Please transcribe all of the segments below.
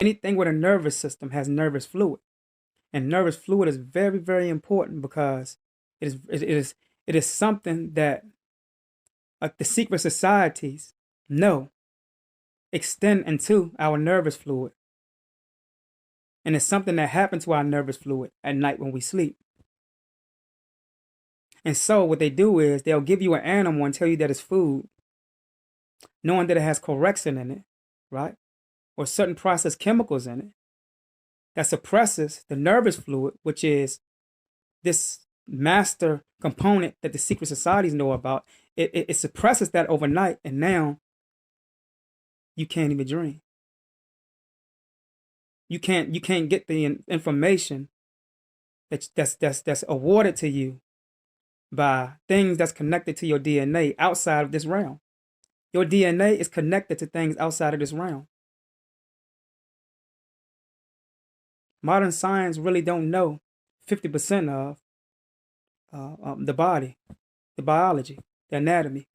Anything with a nervous system has nervous fluid. And nervous fluid is very, very important because it is something that the secret societies know extend into our nervous fluid. And it's something that happens to our nervous fluid at night when we sleep. And so what they do is they'll give you an animal and tell you that it's food, knowing that it has corexin in it, right? Or certain processed chemicals in it that suppresses the nervous fluid, which is this master component that the secret societies know about. It suppresses that overnight, and now you can't even dream. You can't get the information that's awarded to you by things that's connected to your DNA outside of this realm. Your DNA is connected to things outside of this realm. Modern science really don't know 50% of the body, the biology, the anatomy.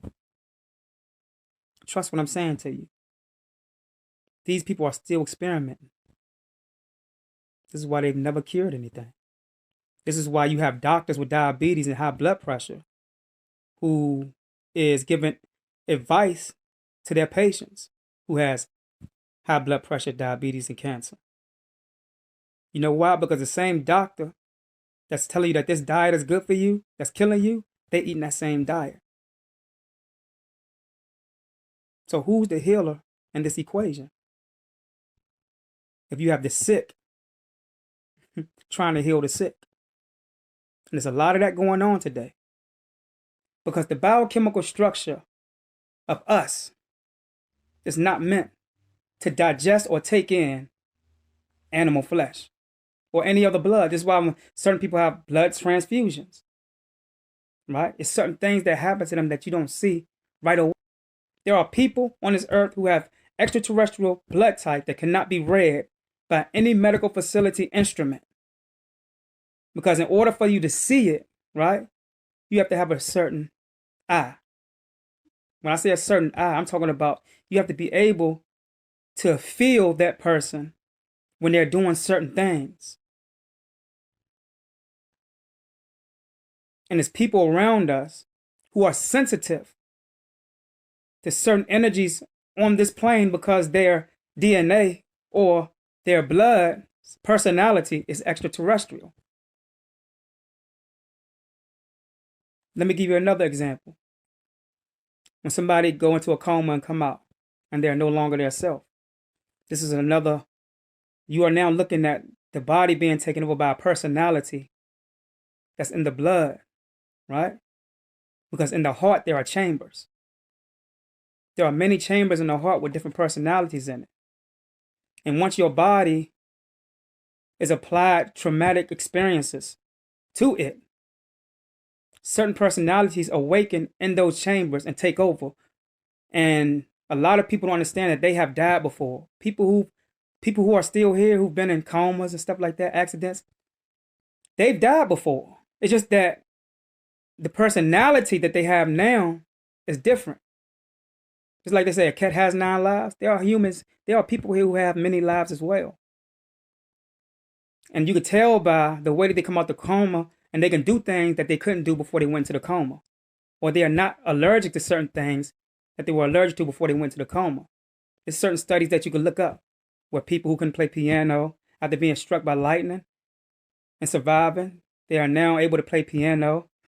Trust what I'm saying to you. These people are still experimenting. This is why they've never cured anything. This is why you have doctors with diabetes and high blood pressure who is giving advice to their patients who has high blood pressure, diabetes, and cancer. You know why? Because the same doctor that's telling you that this diet is good for you, that's killing you, they eating that same diet. So who's the healer in this equation? If you have the sick trying to heal the sick. And there's a lot of that going on today. Because the biochemical structure of us is not meant to digest or take in animal flesh or any other blood. This is why certain people have blood transfusions, right? It's certain things that happen to them that you don't see right away. There are people on this earth who have extraterrestrial blood type that cannot be read by any medical facility instrument. Because in order for you to see it, right, you have to have a certain eye. When I say a certain eye, I'm talking about you have to be able to feel that person when they're doing certain things. And there's people around us who are sensitive to certain energies on this plane because their DNA or their blood personality is extraterrestrial. Let me give you another example. When somebody go into a coma and come out and they're no longer their self. This is another, you are now looking at the body being taken over by a personality that's in the blood, right? Because in the heart, there are chambers. There are many chambers in the heart with different personalities in it. And once your body is applied traumatic experiences to it, certain personalities awaken in those chambers and take over. And a lot of people don't understand that they have died before. People who are still here, who've been in comas and stuff like that, accidents, they've died before. It's just that the personality that they have now is different. Just like they say, a cat has 9 lives. There are humans, there are people here who have many lives as well. And you could tell by the way that they come out the coma, and they can do things that they couldn't do before they went to the coma. Or they are not allergic to certain things that they were allergic to before they went to the coma. There's certain studies that you can look up where people who can play piano after being struck by lightning and surviving, they are now able to play piano